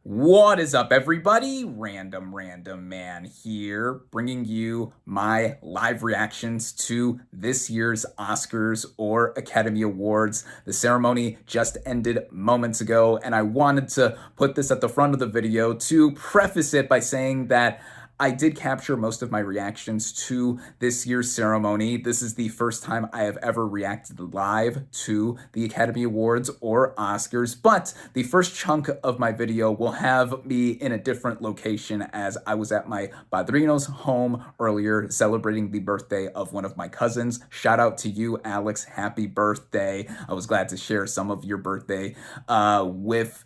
What is up, everybody? Random Random Man here, bringing you my live reactions to this year's Oscars or Academy Awards. The ceremony just ended moments ago, and I wanted to put this at the front of the video to preface it by saying that I did capture most of my reactions to this year's ceremony. This is the first time I have ever reacted live to the Academy Awards or Oscars, but the first chunk of my video will have me in a different location as I was at my padrino's home earlier celebrating the birthday of one of my cousins. Shout out to you, Alex. Happy birthday. I was glad to share some of your birthday with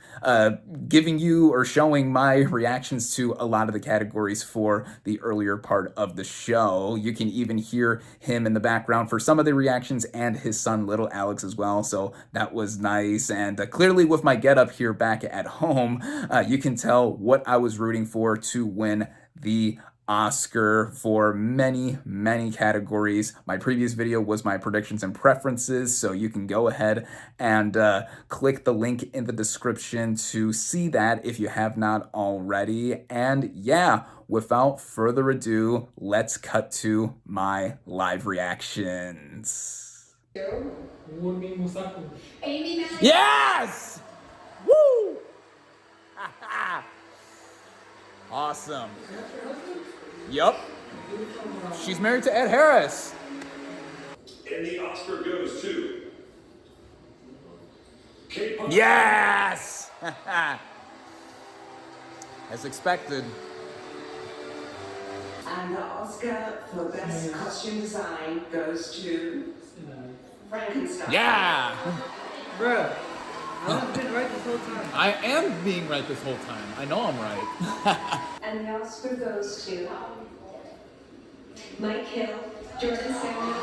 giving you or showing my reactions to a lot of the categories for the earlier part of the show. You can even hear him in the background for some of the reactions and his son, little Alex, as well. So that was nice. And clearly with my getup here back at home, you can tell what I was rooting for to win the Oscar for many, many categories. My previous video was my predictions and preferences, so you can go ahead and click the link in the description to see that if you have not already. And yeah, without further ado, let's cut to my live reactions. Yes! Woo! Awesome. Yup. She's married to Ed Harris. And the Oscar goes to K-pop. Yes! As expected. And the Oscar for Best Costume Design goes to Frankenstein. Yeah! Bruh, I've been right this whole time. I am being right this whole time. I know I'm right. And the Oscar goes to Mike Hill, Jordan Samuel.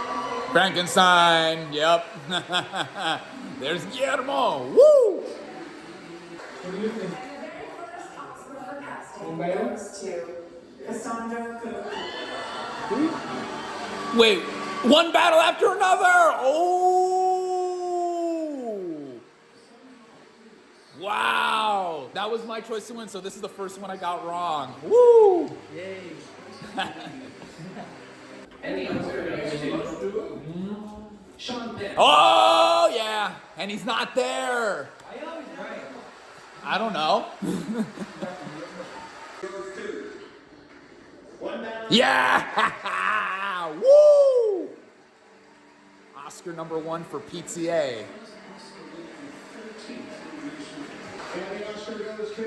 Frankenstein, yep. There's Guillermo, woo! What do you think? And the very first Oscar for casting goes to Cassandra Canucci. Wait, one battle after another! Oh! Wow! That was my choice to win, so this is the first one I got wrong. Woo! Yay. Sean Penn. Oh, yeah! And he's not there! I always right. I don't know. Goes to One Battle. Yeah! Woo! Oscar #1 for PTA. And the Oscar goes to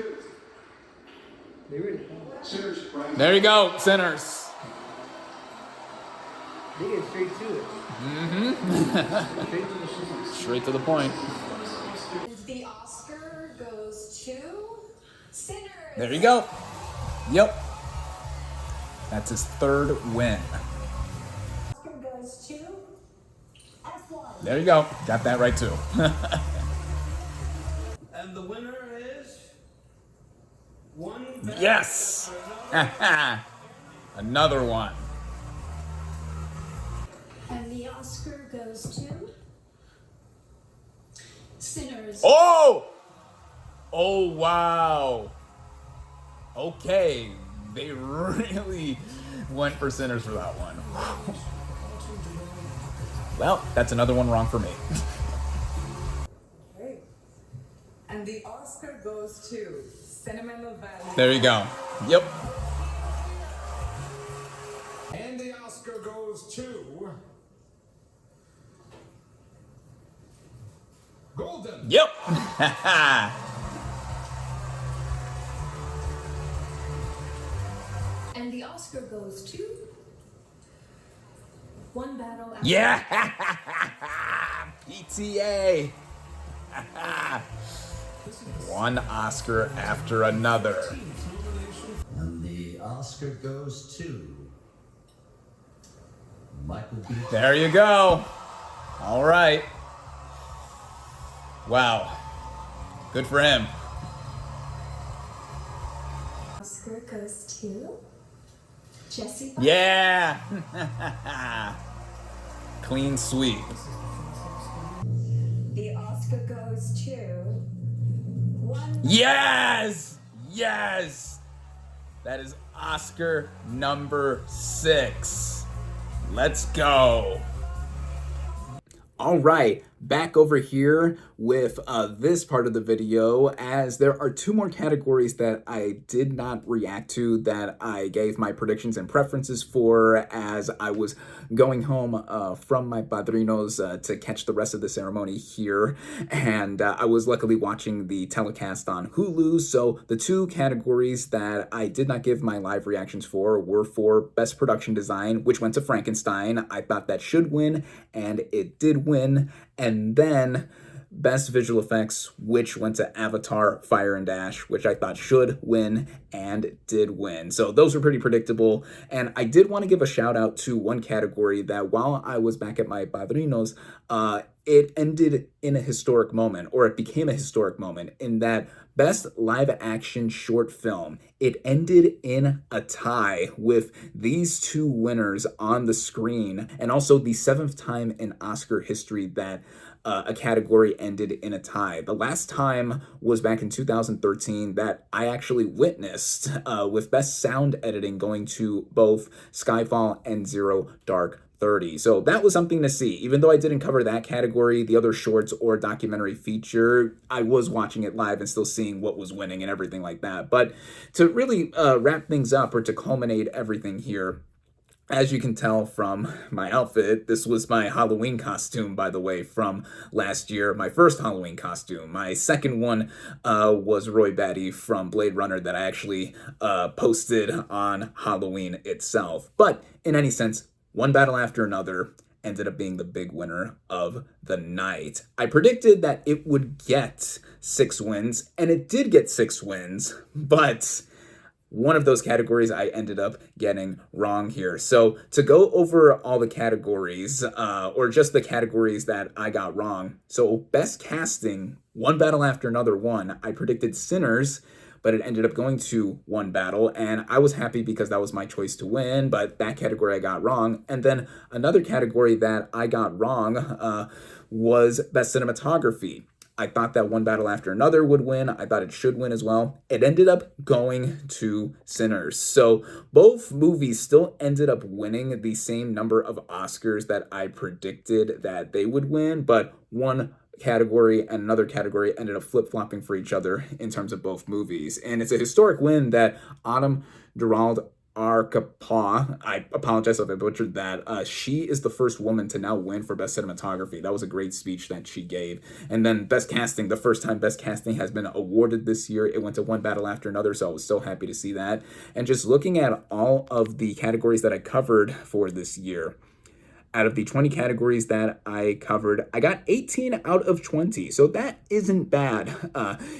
They already know. Sinners. Right? There you go, Sinners. They get straight to it. Straight to the shit. Straight to the point. The Oscar goes to Sinners. There you go. Yep. That's his third win. Oscar goes to F1. There you go. Got that right too. And the winner is One Battle. Yes! Another one. And the Oscar goes to Sinners. Oh! Oh, wow. Okay. They really went for Sinners for that one. Well, that's another one wrong for me. Okay. And the Oscar goes to Sentimental Valley. There you go. Yep. And the Oscar goes to Golden. Yep. And the Oscar goes to One Battle After. Yeah. PTA. One Oscar after another. And the Oscar goes to Michael B. There you go. All right. Wow. Good for him. Oscar goes to Jesse. Yeah. Clean sweep. The Oscar goes to One Yes! Yes! That is Oscar number 6. Let's go. All right, back over here with this part of the video, as there are 2 more categories that I did not react to that I gave my predictions and preferences for as I was going home from my padrinos to catch the rest of the ceremony here. And I was luckily watching the telecast on Hulu. So the 2 categories that I did not give my live reactions for were for Best Production Design, which went to Frankenstein. I thought that should win, and it did win. And then Best Visual Effects, which went to Avatar, Fire and Ash, which I thought should win and did win. So those were pretty predictable. And I did want to give a shout out to one category that while I was back at my padrinos, it ended in a historic moment, or it became a historic moment, in that Best Live Action Short Film. It ended in a tie with these 2 winners on the screen, and also the 7th time in Oscar history that a category ended in a tie. The last time was back in 2013 that I actually witnessed, with Best Sound Editing going to both Skyfall and Zero Dark 30. So that was something to see. Even though I didn't cover that category, the other shorts or documentary feature, I was watching it live and still seeing what was winning and everything like that. But to really wrap things up, or to culminate everything here, as you can tell from my outfit, this was my Halloween costume, by the way, from last year. My first Halloween costume. My second one was Roy Batty from Blade Runner that I actually posted on Halloween itself. But in any sense, one battle after another ended up being the big winner of the night. I predicted that it would get 6 wins, and it did get 6 wins, but one of those categories I ended up getting wrong here. So to go over all the categories, or just the categories that I got wrong. So Best Casting, One Battle After Another won. I predicted Sinners, but it ended up going to One Battle, and I was happy because that was my choice to win, but that category I got wrong. And then another category that I got wrong was Best Cinematography. I thought that One Battle After Another would win. I thought it should win as well. It ended up going to Sinners. So both movies still ended up winning the same number of Oscars that I predicted that they would win, but one category and another category ended up flip-flopping for each other in terms of both movies. And it's a historic win that Autumn Durald Arkapaw, I apologize if I butchered that, she is the first woman to now win for Best Cinematography. That was a great speech that she gave. And then Best Casting, the first time Best Casting has been awarded this year, it went to One Battle After Another, so I was so happy to see that. And just looking at all of the categories that I covered for this year, out of the 20 categories that I covered, I got 18 out of 20. So that isn't bad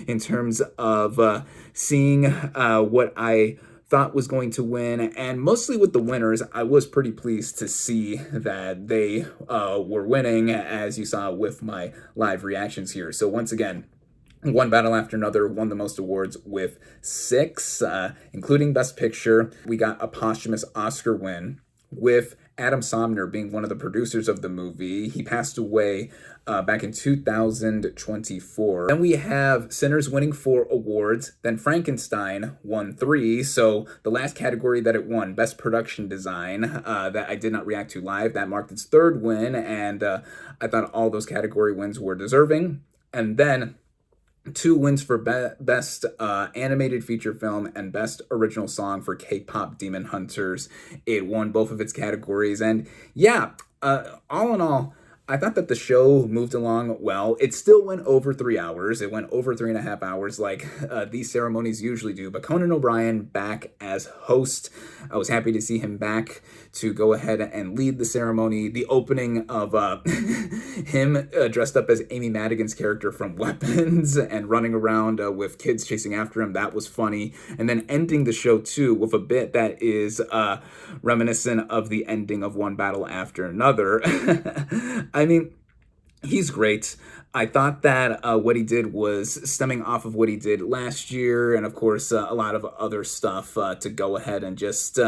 in terms of seeing what I thought was going to win. And mostly with the winners, I was pretty pleased to see that they were winning, as you saw with my live reactions here. So once again, One Battle After Another won the most awards with 6, including Best Picture. We got a posthumous Oscar win with Adam Somner being one of the producers of the movie. He passed away back in 2024. Then we have Sinners winning 4 awards. Then Frankenstein won 3. So the last category that it won, Best Production Design, that I did not react to live, that marked its 3rd win. And I thought all those category wins were deserving. And then 2 wins for Best Animated Feature Film and Best Original Song for K-Pop Demon Hunters. It won both of its categories. And yeah, all in all, I thought that the show moved along well. It still went over 3 hours. It went over 3.5 hours like these ceremonies usually do. But Conan O'Brien back as host. I was happy to see him back to go ahead and lead the ceremony. The opening of him dressed up as Amy Madigan's character from Weapons and running around with kids chasing after him, that was funny. And then ending the show too with a bit that is reminiscent of the ending of One Battle After Another. I mean, he's great. I thought that what he did was stemming off of what he did last year, and of course a lot of other stuff to go ahead and just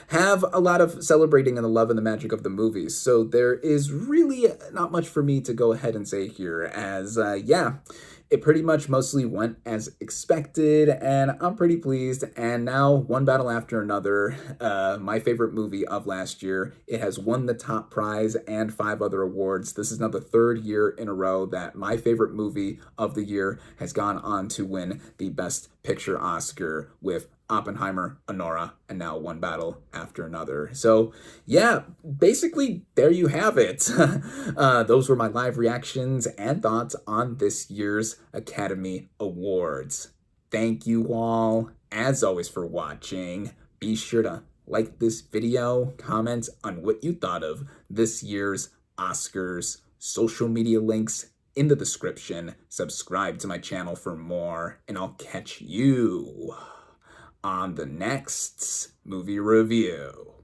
have a lot of celebrating in the love and the magic of the movies. So there is really not much for me to go ahead and say here, as yeah, it pretty much mostly went as expected, and I'm pretty pleased. And now, one battle after another, my favorite movie of last year, it has won the top prize and 5 other awards. This is now the 3rd year in a row that my favorite movie of the year has gone on to win the Best Picture Oscar with Oppenheimer, Anora, and now One Battle After Another. So yeah, basically there you have it. Those were my live reactions and thoughts on this year's Academy Awards. Thank you all, as always, for watching. Be sure to like this video, comment on what you thought of this year's Oscars, social media links in the description. Subscribe to my channel for more, and I'll catch you on the next movie review.